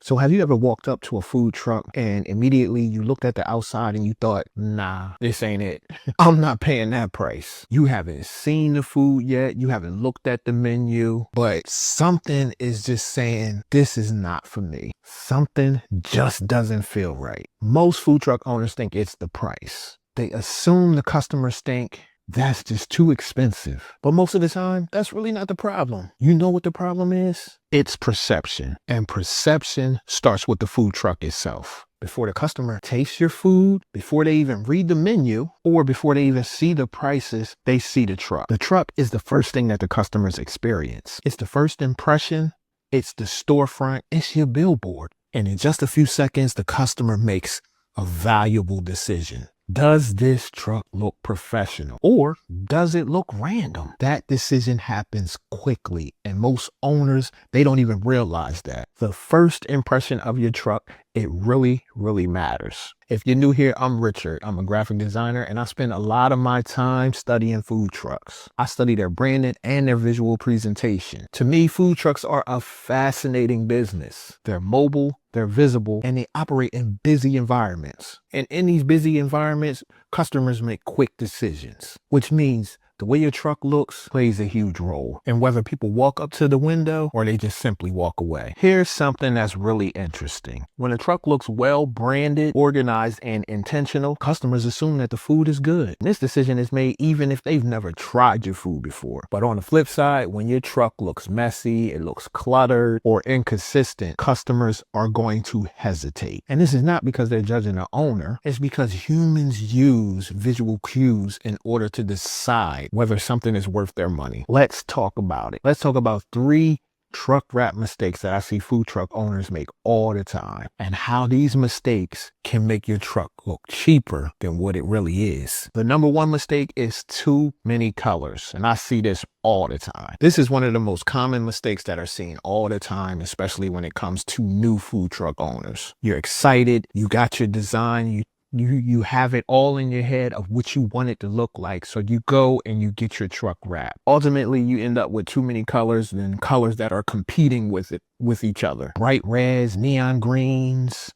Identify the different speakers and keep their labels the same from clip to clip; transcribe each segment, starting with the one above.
Speaker 1: So have you ever walked up to a food truck and immediately you looked at the outside and you thought, nah, this ain't it. I'm not paying that price. You haven't seen the food yet. You haven't looked at the menu, but something is just saying, this is not for me. Something just doesn't feel right. Most food truck owners think it's the price. They assume the customers think that's just too expensive. But most of the time, that's really not the problem. You know what the problem is? It's perception. And perception starts with the food truck itself. Before the customer tastes your food, before they even read the menu, or before they even see the prices, they see the truck. The truck is the first thing that the customers experience. It's the first impression. It's the storefront. It's your billboard. And in just a few seconds, the customer makes a valuable decision. Does this truck look professional or does it look random? That decision happens quickly, and most owners, they don't even realize that. The first impression of your truck, it really, really matters. If you're new here, I'm Richard. I'm a graphic designer and I spend a lot of my time studying food trucks. I study their branding and their visual presentation. To me, food trucks are a fascinating business. They're mobile, they're visible, and they operate in busy environments. And in these busy environments, customers make quick decisions, which means the way your truck looks plays a huge role in whether people walk up to the window or they just simply walk away. Here's something that's really interesting. When a truck looks well branded, organized, and intentional, customers assume that the food is good. This decision is made even if they've never tried your food before. But on the flip side, when your truck looks messy, it looks cluttered or inconsistent, customers are going to hesitate. And this is not because they're judging the owner. It's because humans use visual cues in order to decide whether something is worth their money. Let's talk about it. Let's talk about 3 truck wrap mistakes that I see food truck owners make all the time, and how these mistakes can make your truck look cheaper than what it really is. The number 1 mistake is too many colors, and I see this all the time. This is one of the most common mistakes that are seen all the time, especially when it comes to new food truck owners. You're excited, you got your design, you have it all in your head of what you want it to look like. So you go and you get your truck wrapped. Ultimately, you end up with too many colors and colors that are competing with each other. Bright reds, neon greens,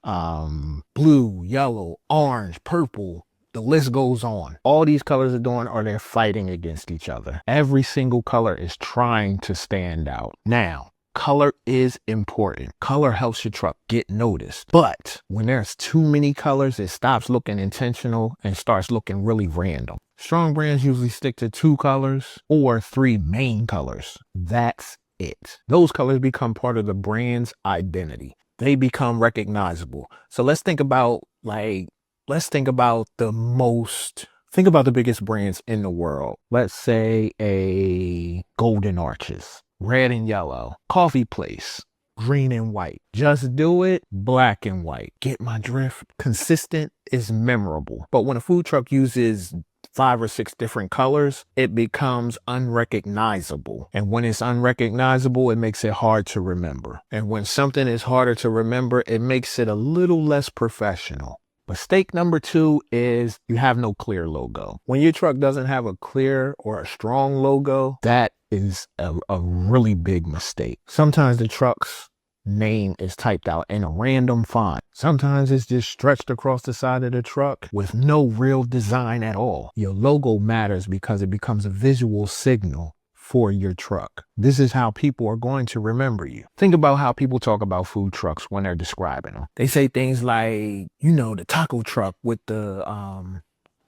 Speaker 1: blue, yellow, orange, purple. The list goes on. All these colors are doing are they're fighting against each other. Every single color is trying to stand out. Now, color is important. Color helps your truck get noticed. But when there's too many colors, it stops looking intentional and starts looking really random. Strong brands usually stick to 2 colors or 3 main colors. That's it. Those colors become part of the brand's identity. They become recognizable. So let's think about think about the biggest brands in the world. Let's say a Golden Arches. Red and yellow. Coffee Place, green and white. Just Do It, black and white. Get my drift? Consistent is memorable. But when a food truck uses 5 or 6 different colors, it becomes unrecognizable. And when it's unrecognizable, it makes it hard to remember. And when something is harder to remember, it makes it a little less professional. Mistake number 2 is you have no clear logo. When your truck doesn't have a clear or a strong logo, that is a really big mistake. Sometimes the truck's name is typed out in a random font. Sometimes it's just stretched across the side of the truck with no real design at all. Your logo matters because it becomes a visual signal for your truck. This is how people are going to remember you. Think about how people talk about food trucks when they're describing them. They say things like, the taco truck with the,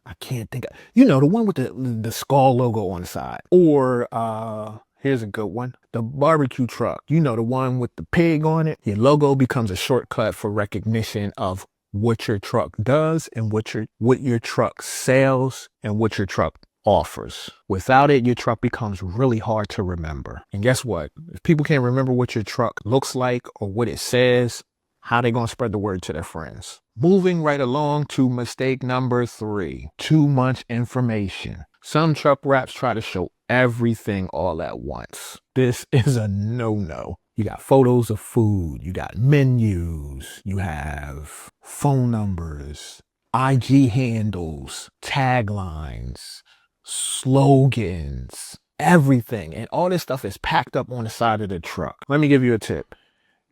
Speaker 1: I can't think of, the one with the skull logo on the side. Or, here's a good one. The barbecue truck, the one with the pig on it. Your logo becomes a shortcut for recognition of what your truck does and what your truck sells and what your truck offers. Without it, your truck becomes really hard to remember. And guess what? If people can't remember what your truck looks like or what it says, how they gonna spread the word to their friends? Moving right along to mistake number 3, too much information. Some truck wraps try to show everything all at once. This is a no-no. You got photos of food, you got menus, you have phone numbers, IG handles, taglines, slogans, everything. And all this stuff is packed up on the side of the truck. Let me give you a tip.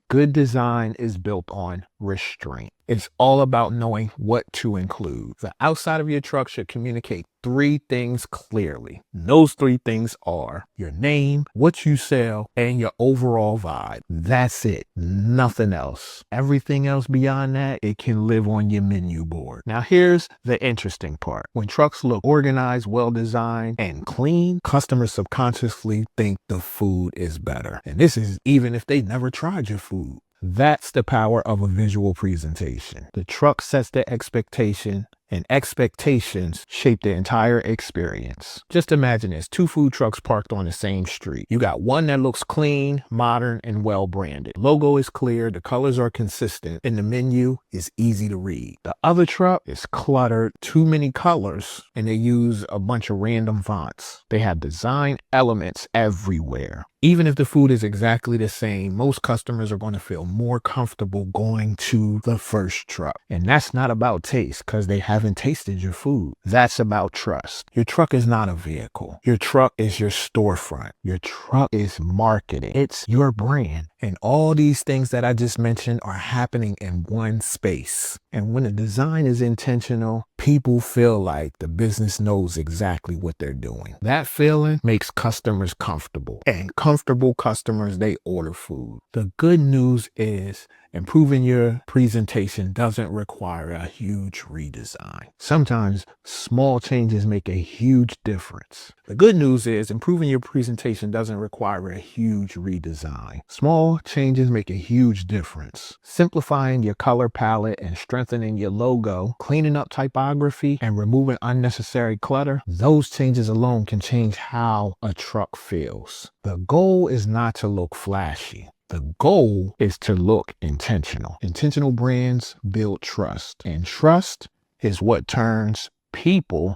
Speaker 1: Good design is built on restraint. It's all about knowing what to include. The outside of your truck should communicate 3 things clearly. Those 3 things are your name, what you sell, and your overall vibe. That's it. Nothing else. Everything else beyond that, it can live on your menu board. Now here's the interesting part. When trucks look organized, well-designed, and clean, customers subconsciously think the food is better. And this is even if they never tried your food. That's the power of a visual presentation. The truck sets the expectation, and expectations shape the entire experience. Just imagine this, 2 food trucks parked on the same street. You got one that looks clean, modern, and well branded. Logo is clear, the colors are consistent, and the menu is easy to read. The other truck is cluttered, too many colors, and they use a bunch of random fonts. They have design elements everywhere. Even if the food is exactly the same, most customers are going to feel more comfortable going to the first truck. And that's not about taste, because they haven't tasted your food. That's about trust. Your truck is not a vehicle. Your truck is your storefront. Your truck is marketing. It's your brand. And all these things that I just mentioned are happening in one space. And when the design is intentional, people feel like the business knows exactly what they're doing. That feeling makes customers comfortable. And comfortable customers, they order food. The good news is improving your presentation doesn't require a huge redesign. Sometimes small changes make a huge difference. The good news is improving your presentation doesn't require a huge redesign. Small changes make a huge difference. Simplifying your color palette and strengthening your logo, cleaning up typography, and removing unnecessary clutter, those changes alone can change how a truck feels. The goal is not to look flashy. The goal is to look intentional. Intentional brands build trust, and trust is what turns people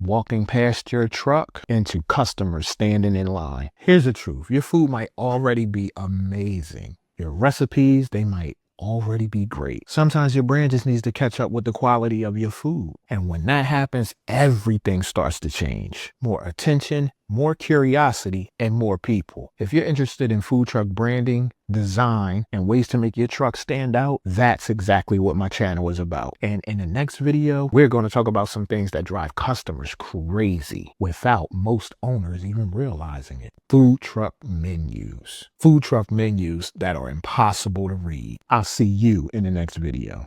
Speaker 1: walking past your truck into customers standing in line. Here's the truth. Your food might already be amazing. Your recipes, they might already be great. Sometimes your brand just needs to catch up with the quality of your food. And when that happens, everything starts to change. More attention, more curiosity, and more people. If you're interested in food truck branding, design, and ways to make your truck stand out, that's exactly what my channel is about. And in the next video, we're going to talk about some things that drive customers crazy without most owners even realizing it. Food truck menus. Food truck menus that are impossible to read. I'll see you in the next video.